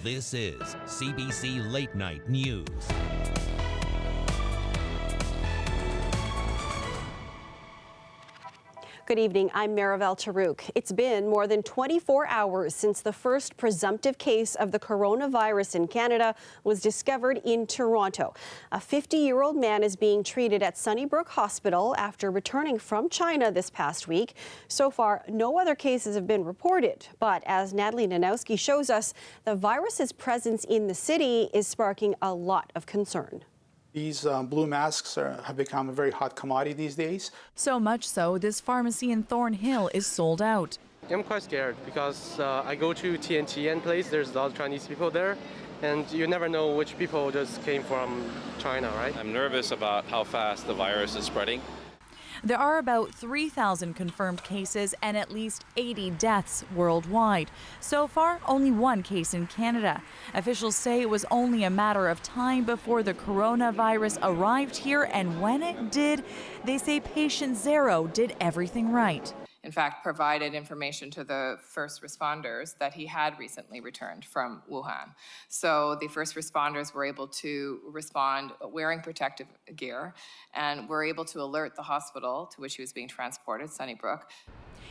This is CBC Late Night News. Good evening, I'm Marivelle Tarouk. It's been more than 24 hours since the first presumptive case of the coronavirus in Canada was discovered in Toronto. A 50-year-old man is being treated at Sunnybrook Hospital after returning from China this past week. So far, no other cases have been reported. But as Natalie Nanowski shows us, the virus's presence in the city is sparking a lot of concern. These blue masks have become a very hot commodity these days. So much so, this pharmacy in Thornhill is sold out. I'm quite scared because I go to TNTN place, there's a lot of Chinese people there, and you never know which people just came from China, right? I'm nervous about how fast the virus is spreading. There are about 3,000 confirmed cases and at least 80 deaths worldwide. So far, only one case in Canada. Officials say it was only a matter of time before the coronavirus arrived here, and when it did, they say patient zero did everything right. In fact, provided information to the first responders that he had recently returned from Wuhan. So the first responders were able to respond wearing protective gear and were able to alert the hospital to which he was being transported, Sunnybrook.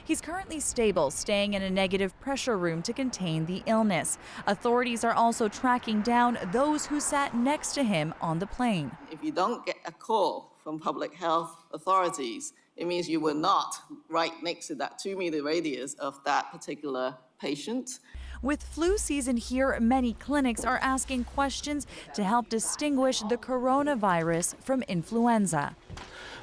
He's currently stable, staying in a negative pressure room to contain the illness. Authorities are also tracking down those who sat next to him on the plane. If you don't get a call from public health authorities, it means you were not right next to that 2-meter radius of that particular patient. With flu season here, many clinics are asking questions to help distinguish the coronavirus from influenza.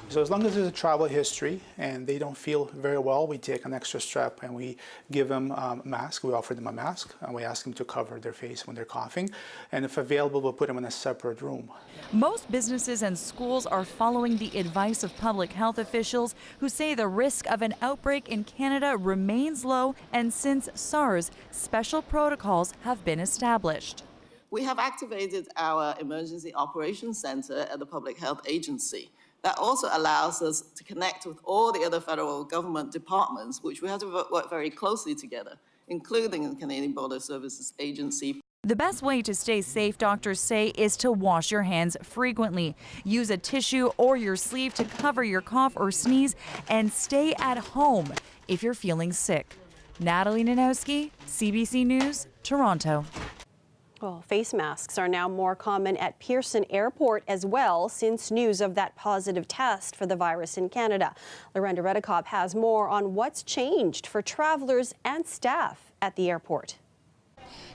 So as long as there's a travel history and they don't feel very well, we take an extra strap and we give them a mask. We offer them a mask and we ask them to cover their face when they're coughing. And if available, we'll put them in a separate room. Most businesses and schools are following the advice of public health officials who say the risk of an outbreak in Canada remains low, and since SARS, special protocols have been established. We have activated our Emergency Operations Center at the Public Health Agency. That also allows us to connect with all the other federal government departments, which we have to work very closely together, including the Canadian Border Services Agency. The best way to stay safe, doctors say, is to wash your hands frequently. Use a tissue or your sleeve to cover your cough or sneeze, and stay at home if you're feeling sick. Natalie Nanowski, CBC News, Toronto. Well, face masks are now more common at Pearson Airport as well since news of that positive test for the virus in Canada. Lorenda Redekop has more on what's changed for travelers and staff at the airport.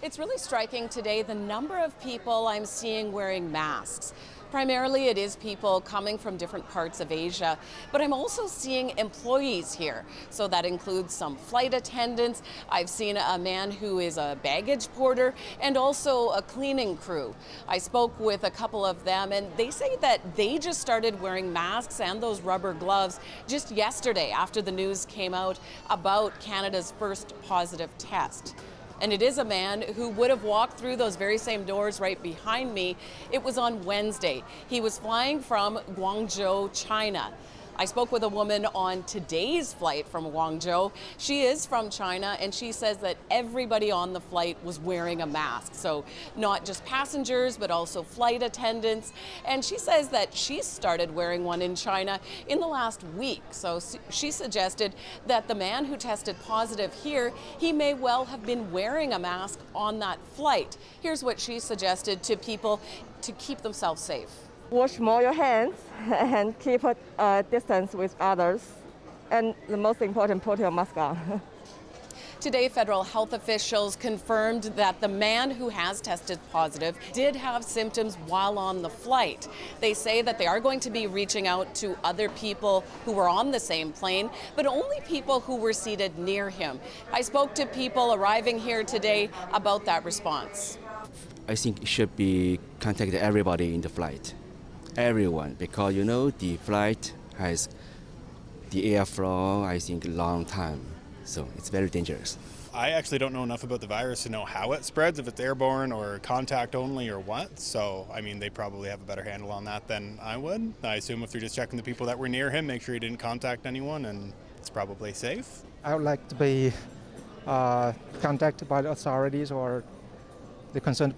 It's really striking today the number of people I'm seeing wearing masks. Primarily it is people coming from different parts of Asia, but I'm also seeing employees here. So that includes some flight attendants. I've seen a man who is a baggage porter and also a cleaning crew. I spoke with a couple of them and they say that they just started wearing masks and those rubber gloves just yesterday after the news came out about Canada's first positive test. And it is a man who would have walked through those very same doors right behind me. It was on Wednesday. He was flying from Guangzhou, China. I spoke with a woman on today's flight from Guangzhou. She is from China, and she says that everybody on the flight was wearing a mask. So not just passengers, but also flight attendants. And she says that she started wearing one in China in the last week. So she suggested that the man who tested positive here, he may well have been wearing a mask on that flight. Here's what she suggested to people to keep themselves safe. Wash more your hands and keep a distance with others. And the most important, put your mask on. Today, federal health officials confirmed that the man who has tested positive did have symptoms while on the flight. They say that they are going to be reaching out to other people who were on the same plane, but only people who were seated near him. I spoke to people arriving here today about that response. I think it should be contacted everybody in the flight. Everyone, because you know the flight has the airflow, I think, a long time, so it's very dangerous. I actually don't know enough about the virus to know how it spreads, if it's airborne or contact only or what. So, I mean, they probably have a better handle on that than I would. I assume if they're just checking the people that were near him, make sure he didn't contact anyone, and it's probably safe. I would like to be contacted by the authorities or the concerned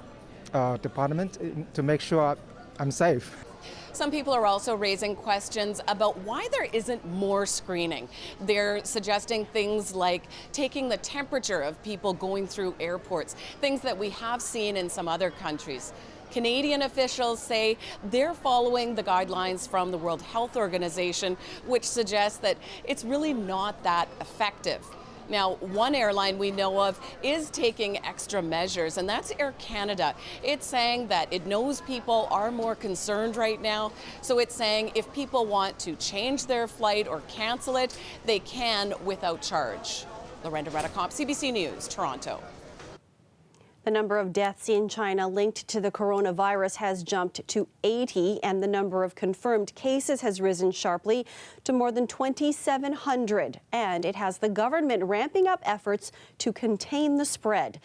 department to make sure I'm safe. Some people are also raising questions about why there isn't more screening. They're suggesting things like taking the temperature of people going through airports, things that we have seen in some other countries. Canadian officials say they're following the guidelines from the World Health Organization, which suggests that it's really not that effective. Now, one airline we know of is taking extra measures, and that's Air Canada. It's saying that it knows people are more concerned right now, so it's saying if people want to change their flight or cancel it, they can without charge. Lorenda Redicomp, CBC News, Toronto. The number of deaths in China linked to the coronavirus has jumped to 80, and the number of confirmed cases has risen sharply to more than 2,700. And it has the government ramping up efforts to contain the spread.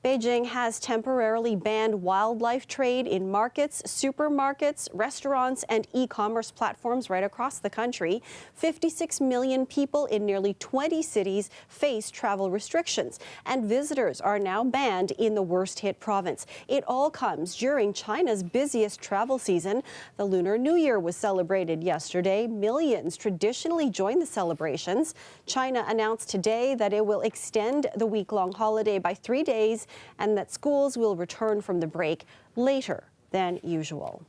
Beijing has temporarily banned wildlife trade in markets, supermarkets, restaurants, and e-commerce platforms right across the country. 56 million people in nearly 20 cities face travel restrictions, and visitors are now banned in the worst-hit province. It all comes during China's busiest travel season. The Lunar New Year was celebrated yesterday. Millions traditionally join the celebrations. China announced today that it will extend the week-long holiday by 3 days, and that schools will return from the break later than usual.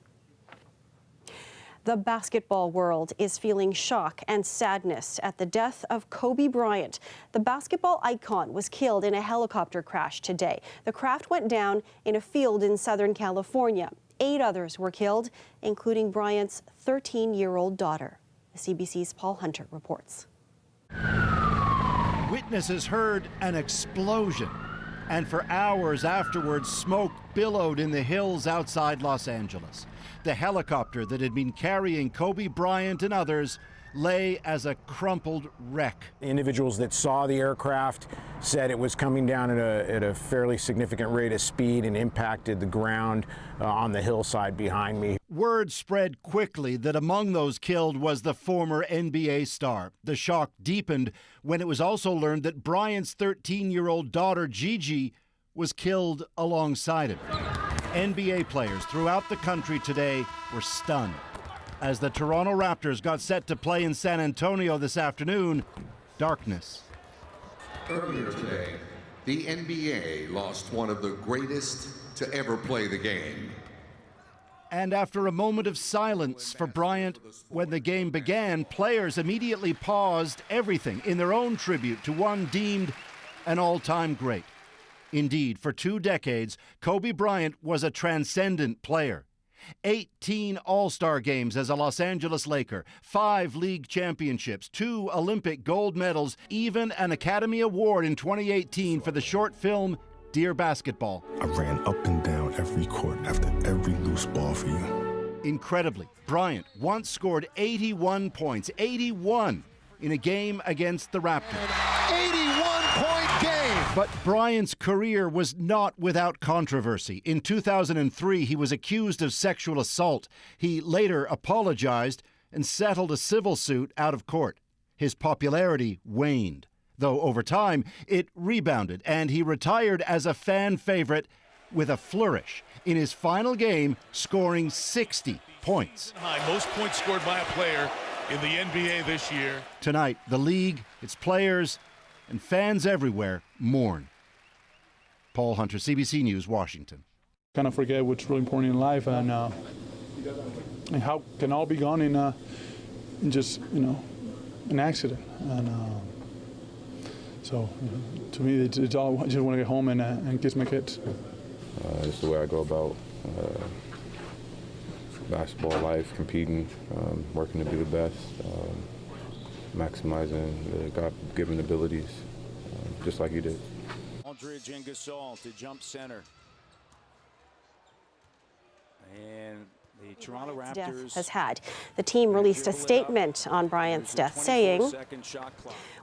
The basketball world is feeling shock and sadness at the death of Kobe Bryant. The basketball icon was killed in a helicopter crash today. The craft went down in a field in Southern California. 8 others were killed, including Bryant's 13-year-old daughter. CBC's Paul Hunter reports. Witnesses heard an explosion, and for hours afterwards, smoke billowed in the hills outside Los Angeles. The helicopter that had been carrying Kobe Bryant and others lay as a crumpled wreck. Individuals that saw the aircraft said it was coming down at a fairly significant rate of speed and impacted the ground on the hillside behind me. Word spread quickly that among those killed was the former NBA star. The shock deepened when it was also learned that Bryant's 13-year-old daughter, Gigi, was killed alongside him. NBA players throughout the country today were stunned. As the Toronto Raptors got set to play in San Antonio this afternoon, darkness. Earlier today, the NBA lost one of the greatest to ever play the game. And after a moment of silence for Bryant when the game began, players immediately paused everything in their own tribute to one deemed an all-time great. Indeed, for 2 decades, Kobe Bryant was a transcendent player. 18 All-Star games as a Los Angeles Laker, 5 league championships, 2 Olympic gold medals, even an Academy Award in 2018 for the short film Dear Basketball. I ran up and down every court after every loose ball for you. Incredibly, Bryant once scored 81 points, 81 in a game against the Raptors. 81-point game! But Bryant's career was not without controversy. In 2003, he was accused of sexual assault. He later apologized and settled a civil suit out of court. His popularity waned, though over time it rebounded, and he retired as a fan favorite with a flourish in his final game, scoring 60 points. Most points scored by a player in the NBA this year. Tonight, the league, its players, and fans everywhere mourn. Paul Hunter, CBC News, Washington. Kind of forget what's really important in life, and how can all be gone in just an accident. And so to me, it's all. I just want to get home and kiss my kids. It's the way I go about basketball life, competing, working to be the best, maximizing the God-given abilities, just like you did. Aldridge and Gasol to jump center. And the Toronto Raptors death has had. The team released a statement on Bryant's death saying,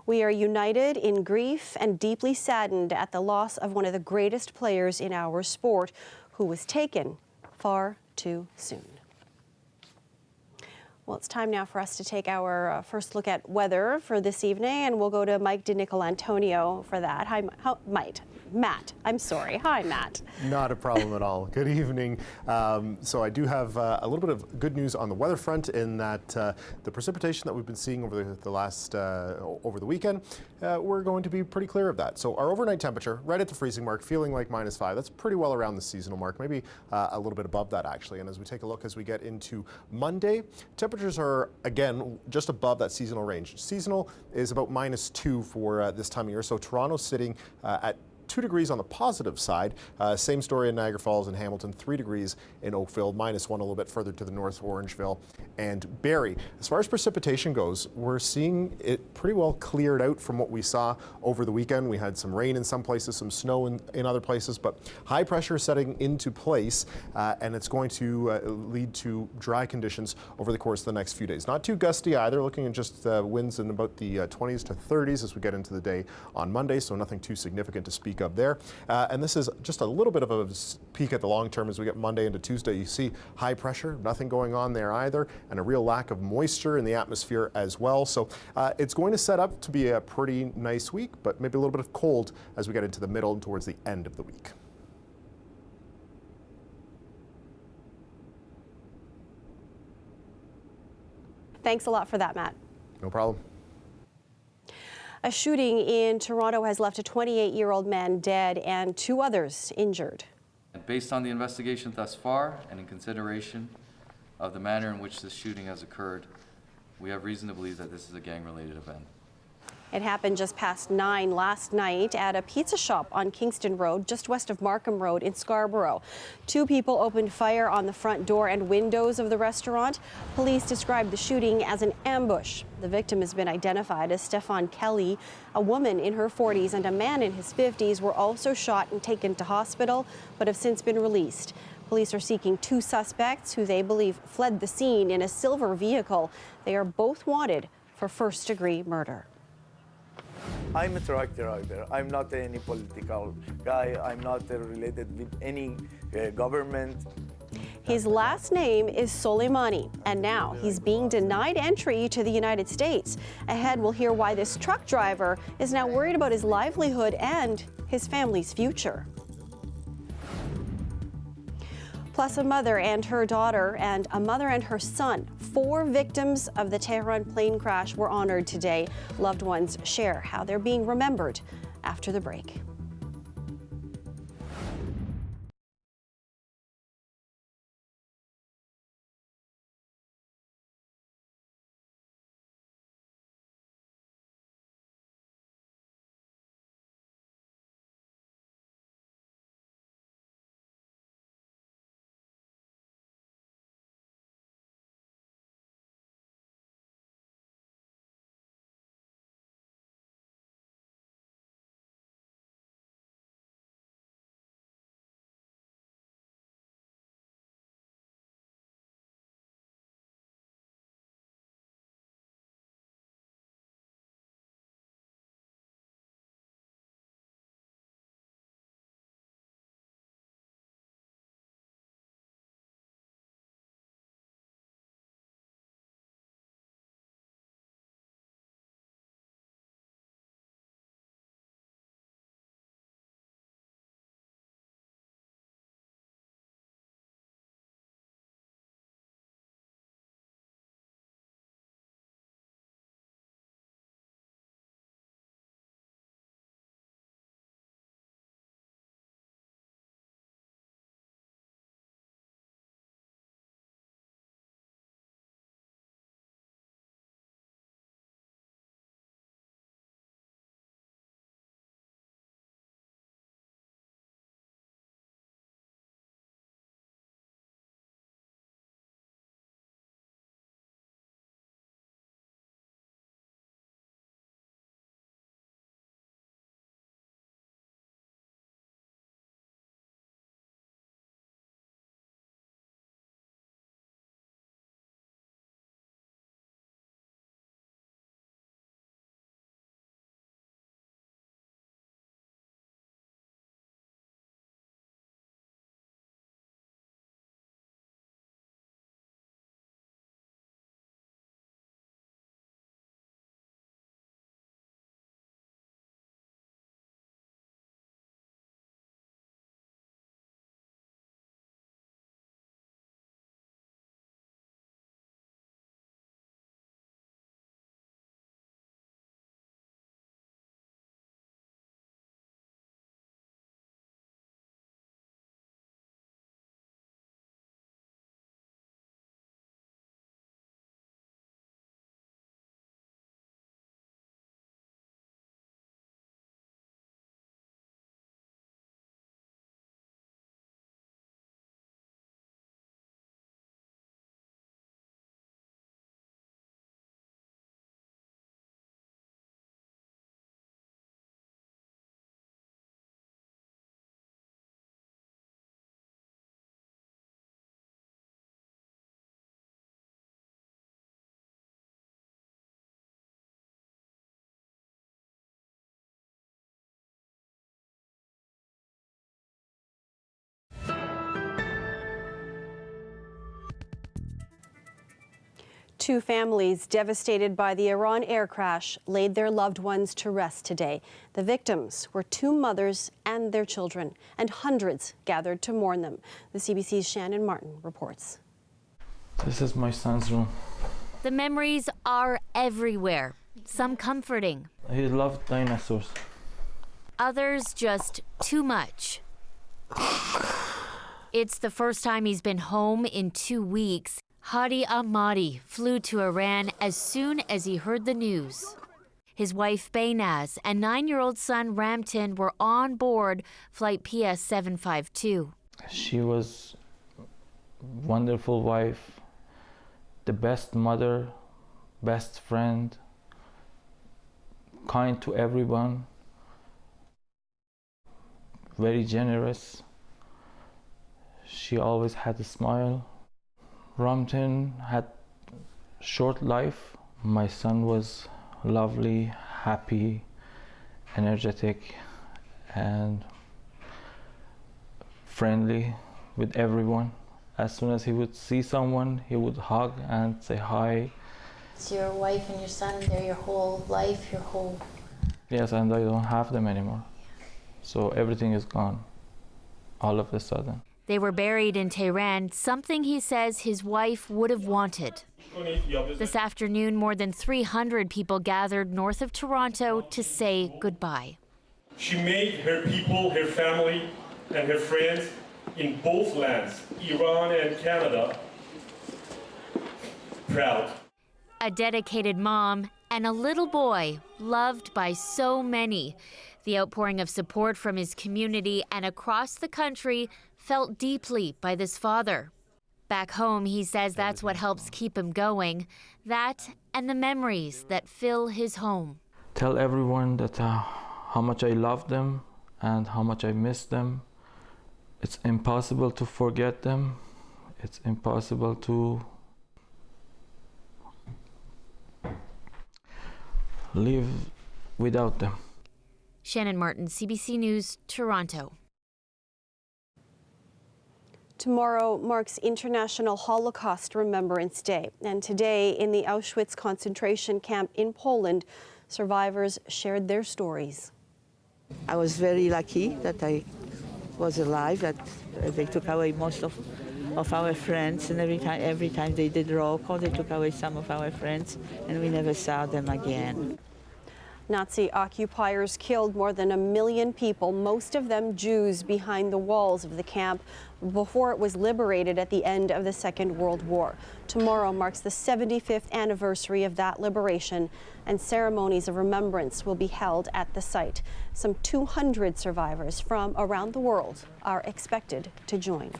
"We are united in grief and deeply saddened at the loss of one of the greatest players in our sport who was taken far too soon." Well, it's time now for us to take our first look at weather for this evening, and we'll go to Mike DeNicolantonio for that. Hi, Mike. Matt. I'm sorry. Hi, Matt. Not a problem at all. Good evening. So I do have a little bit of good news on the weather front in that the precipitation that we've been seeing over over the weekend, we're going to be pretty clear of that. So our overnight temperature right at the freezing mark, feeling like -5. That's pretty well around the seasonal mark, maybe a little bit above that actually. And as we take a look as we get into Monday, temperatures are again just above that seasonal range. Seasonal is about -2 for this time of year. So Toronto's sitting at 2 degrees on the positive side. Same story in Niagara Falls and Hamilton, 3 degrees in Oakville, -1 a little bit further to the north, Orangeville and Barrie. As far as precipitation goes, we're seeing it pretty well cleared out from what we saw over the weekend. We had some rain in some places, some snow in other places, but high pressure is setting into place and it's going to lead to dry conditions over the course of the next few days. Not too gusty either, looking at just winds in about the 20s to 30s as we get into the day on Monday, so nothing too significant to speak of there. And this is just a little bit of a peek at the long term as we get Monday into Tuesday. You see high pressure, nothing going on there either, and a real lack of moisture in the atmosphere as well. So it's going to set up to be a pretty nice week, but maybe a little bit of cold as we get into the middle and towards the end of the week. Thanks a lot for that, Matt. No problem. A shooting in Toronto has left a 28-year-old man dead and 2 others injured. Based on the investigation thus far and in consideration of the manner in which this shooting has occurred, we have reason to believe that this is a gang-related event. It happened just past 9 last night at a pizza shop on Kingston Road, just west of Markham Road in Scarborough. 2 people opened fire on the front door and windows of the restaurant. Police described the shooting as an ambush. The victim has been identified as Stefan Kelly. A woman in her 40s and a man in his 50s were also shot and taken to hospital, but have since been released. Police are seeking 2 suspects who they believe fled the scene in a silver vehicle. They are both wanted for first-degree murder. I'm a truck driver. I'm not any political guy. I'm not related with any government. His last name is Soleimani, and now he's being denied entry to the United States. Ahead, we'll hear why this truck driver is now worried about his livelihood and his family's future. Plus, a mother and her daughter and a mother and her son. 4 victims of the Tehran plane crash were honored today. Loved ones share how they're being remembered after the break. Two families devastated by the Iran air crash laid their loved ones to rest today. The victims were two mothers and their children, and hundreds gathered to mourn them. The CBC's Shannon Martin reports. This is my son's room. The memories are everywhere, some comforting. He loved dinosaurs. Others just too much. It's the first time he's been home in 2 weeks. Hadi Ahmadi flew to Iran as soon as he heard the news. His wife Behnaz and 9-year-old son Ramtin were on board flight PS 752. She was a wonderful wife, the best mother, best friend, kind to everyone, very generous. She always had a smile. Ramtin had short life. My son was lovely, happy, energetic, and friendly with everyone. As soon as he would see someone, he would hug and say hi. It's your wife and your son, they're your whole life, your whole... Yes, and I don't have them anymore. So everything is gone, all of a sudden. They were buried in Tehran, something he says his wife would have wanted. This afternoon, more than 300 people gathered north of Toronto to say goodbye. She made her people, her family, and her friends in both lands, Iran and Canada, proud. A dedicated mom and a little boy loved by so many. The outpouring of support from his community and across the country felt deeply by this father. Back home, he says that's what helps keep him going. That and the memories that fill his home. Tell everyone that how much I love them and how much I miss them. It's impossible to forget them. It's impossible to live without them. Shannon Martin, CBC News, Toronto. Tomorrow marks International Holocaust Remembrance Day, and today in the Auschwitz concentration camp in Poland, survivors shared their stories. I was very lucky that I was alive, that they took away most of our friends, and every time they did roll call, they took away some of our friends, and we never saw them again. Nazi occupiers killed more than 1 million people, most of them Jews, behind the walls of the camp before it was liberated at the end of the Second World War. Tomorrow marks the 75th anniversary of that liberation, and ceremonies of remembrance will be held at the site. Some 200 survivors from around the world are expected to join.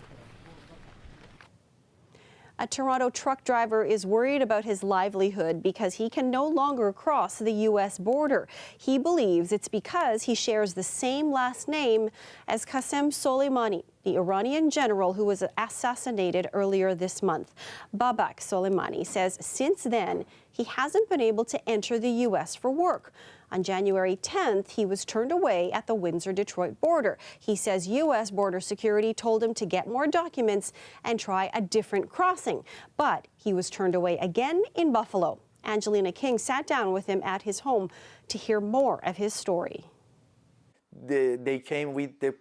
A Toronto truck driver is worried about his livelihood because he can no longer cross the U.S. border. He believes it's because he shares the same last name as Qasem Soleimani, the Iranian general who was assassinated earlier this month. Babak Soleimani says since then, he hasn't been able to enter the U.S. for work. On January 10th, he was turned away at the Windsor-Detroit border. He says U.S. border security told him to get more documents and try a different crossing. But he was turned away again in Buffalo. Angelina King sat down with him at his home to hear more of his story. They came with the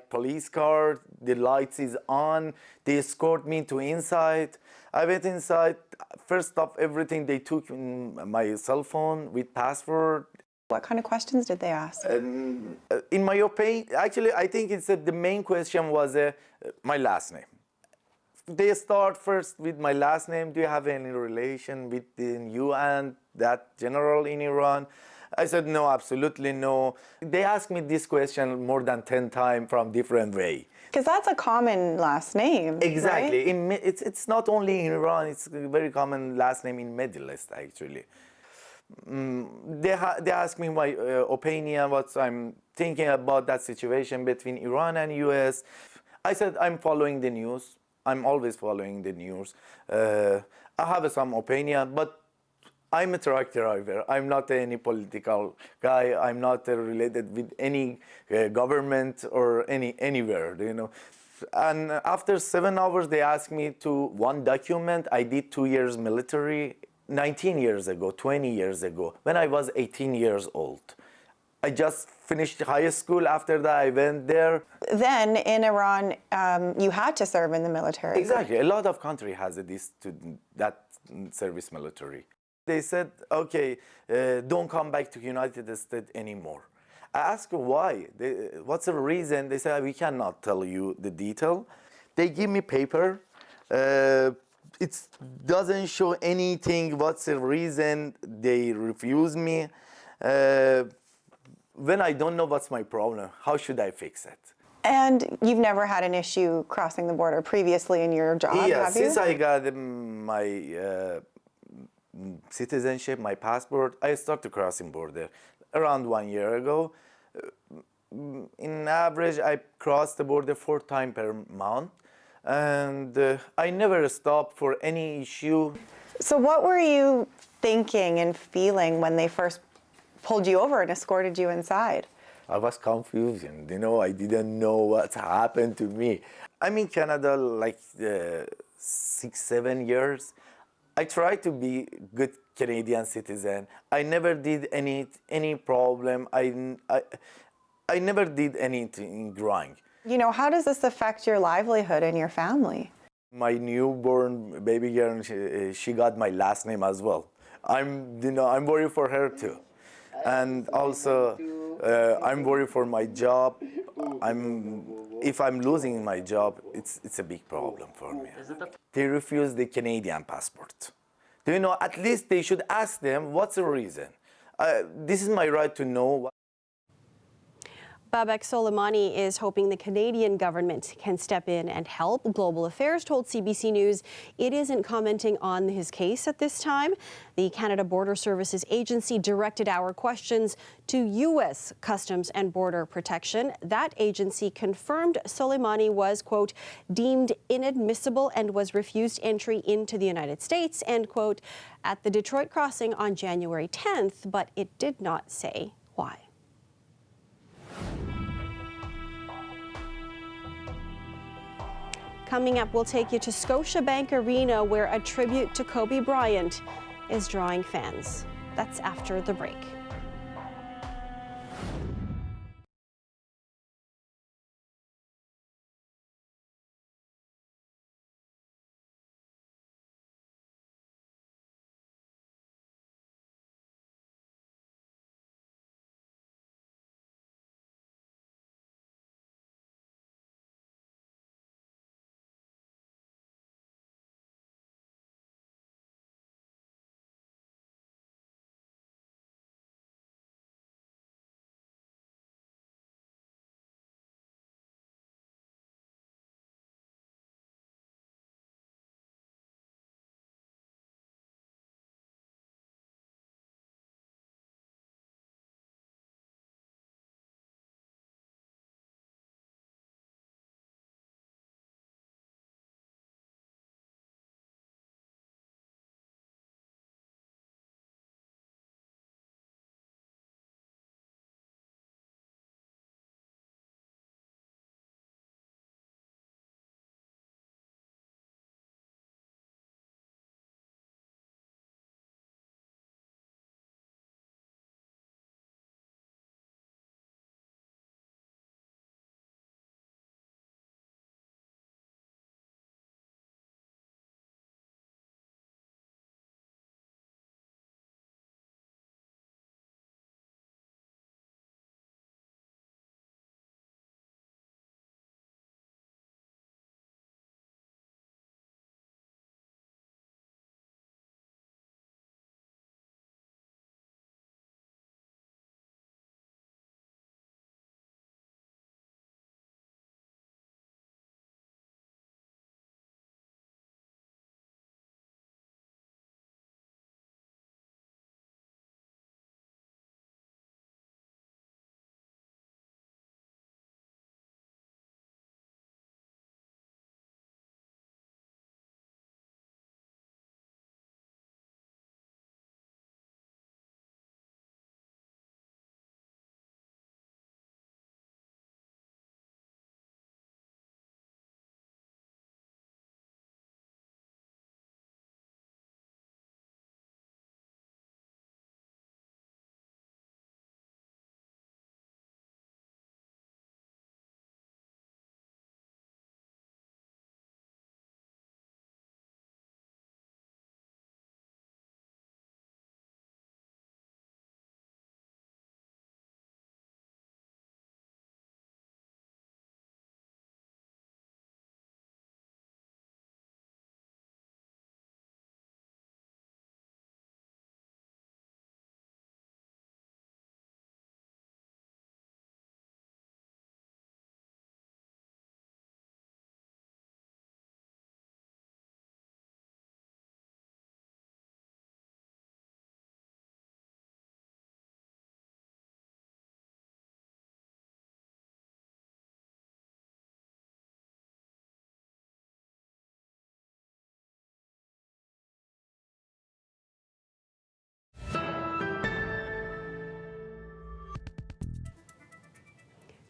police car, the lights is on, they escort me to inside. I went inside, first of everything they took my cell phone with password. What kind of questions did they ask? In my opinion, actually, I think it's the main question was my last name. They start first with my last name. Do you have any relation with you and that general in Iran? I said, no, absolutely no. They asked me this question more than 10 times from different way. Because that's a common last name, exactly. Right? It's not only in Iran, it's a very common last name in Middle East, actually. They asked me my opinion, what I'm thinking about that situation between Iran and US. I said, I'm following the news. I'm always following the news. I have some opinion, but I'm a truck driver. I'm not any political guy. I'm not related with any government or anywhere, you know. And after 7 hours, they asked me to one document. I did 2 years military 19 years ago, 20 years ago, when I was 18 years old. I just finished high school. After that, I went there. Then in Iran, you had to serve in the military. Exactly. A lot of country has that service military. They said, okay, don't come back to United States anymore. I asked why. What's the reason? They said, we cannot tell you the detail. They give me paper. It doesn't show anything. What's the reason they refuse me? When I don't know what's my problem, how should I fix it? And you've never had an issue crossing the border previously in your job, Yeah, have you? since I got my citizenship, my passport, I started crossing border around 1 year ago. In average, I cross the border 4 times per month. And I never stopped for any issue. So what were you thinking and feeling when they first pulled you over and escorted you inside? I was confused, I didn't know what happened to me. I'm in Canada like 6-7 years. I try to be good Canadian citizen. I never did any problem. I never did anything wrong. How does this affect your livelihood and your family? My newborn baby girl, she got my last name as well. I'm worried for her too. And also, I'm worried for my job. If I'm losing my job, it's a big problem for me. They refuse the Canadian passport. At least they should ask them what's the reason. This is my right to know. Babak Soleimani is hoping the Canadian government can step in and help. Global Affairs told CBC News it isn't commenting on his case at this time. The Canada Border Services Agency directed our questions to U.S. Customs and Border Protection. That agency confirmed Soleimani was, quote, deemed inadmissible and was refused entry into the United States, end quote, at the Detroit crossing on January 10th, but it did not say why. Coming up, we'll take you to Scotiabank Arena, where a tribute to Kobe Bryant is drawing fans. That's after the break.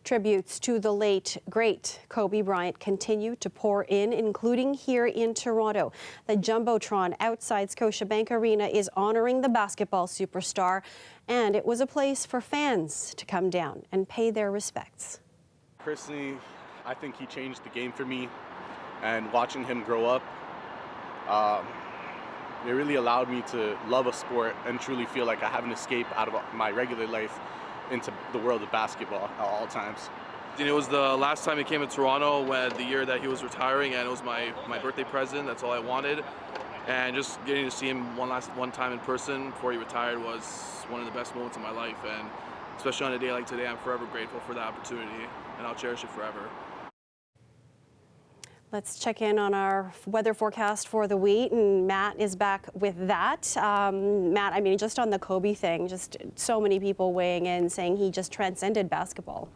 Tributes to the late, great Kobe Bryant continue to pour in, including here in Toronto. The Jumbotron outside Scotiabank Arena is honoring the basketball superstar, and it was a place for fans to come down and pay their respects. Personally, I think he changed the game for me, and watching him grow up, it really allowed me to love a sport and truly feel like I have an escape out of my regular life into the world of basketball at all times. It was the last time he came to Toronto, when the year that he was retiring, and it was my birthday present. That's all I wanted. And just getting to see him one time in person before he retired was one of the best moments of my life. And especially on a day like today, I'm forever grateful for that opportunity, and I'll cherish it forever. Let's check in on our weather forecast for the week, and Matt is back with that. Matt, I mean, just on the Kobe thing, just so many people weighing in saying he just transcended basketball.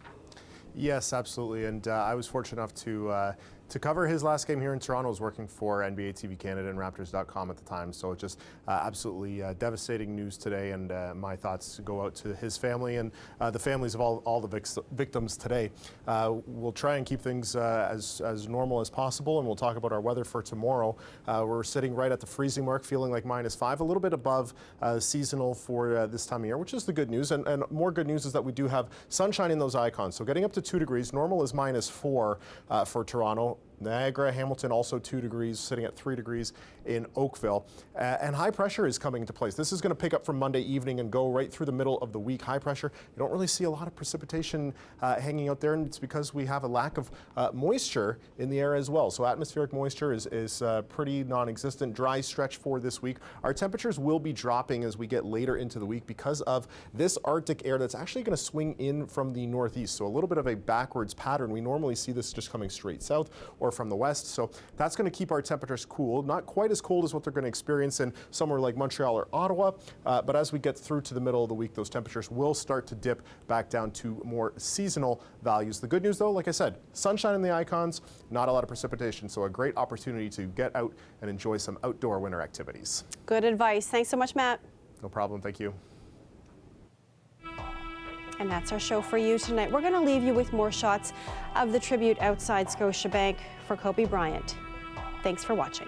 Yes, absolutely, and I was fortunate enough to cover his last game here in Toronto. I was working for NBA TV Canada and Raptors.com at the time, so just absolutely devastating news today, and my thoughts go out to his family and the families of all the victims today. We'll try and keep things as normal as possible, and we'll talk about our weather for tomorrow. We're sitting right at the freezing mark, feeling like -5, a little bit above seasonal for this time of year, which is the good news, and more good news is that we do have sunshine in those icons, so getting up to 2 degrees. Normal is -4 for Toronto. Niagara, Hamilton, also 2 degrees, sitting at 3 degrees in Oakville. And high pressure is coming into place. This is going to pick up from Monday evening and go right through the middle of the week. High pressure, you don't really see a lot of precipitation hanging out there, and it's because we have a lack of moisture in the air as well. So atmospheric moisture is pretty non-existent. Dry stretch for this week. Our temperatures will be dropping as we get later into the week because of this Arctic air that's actually going to swing in from the northeast. So a little bit of a backwards pattern. We normally see this just coming straight south or from the west, so that's going to keep our temperatures cool. Not quite as cold as what they're going to experience in somewhere like Montreal or Ottawa, but as we get through to the middle of the week, those temperatures will start to dip back down to more seasonal values. The good news, though, like I said, sunshine in the icons, not a lot of precipitation, so a great opportunity to get out and enjoy some outdoor winter activities. Good advice. Thanks so much, Matt. No problem. Thank you. And that's our show for you tonight. We're going to leave you with more shots of the tribute outside Scotiabank for Kobe Bryant. Thanks for watching.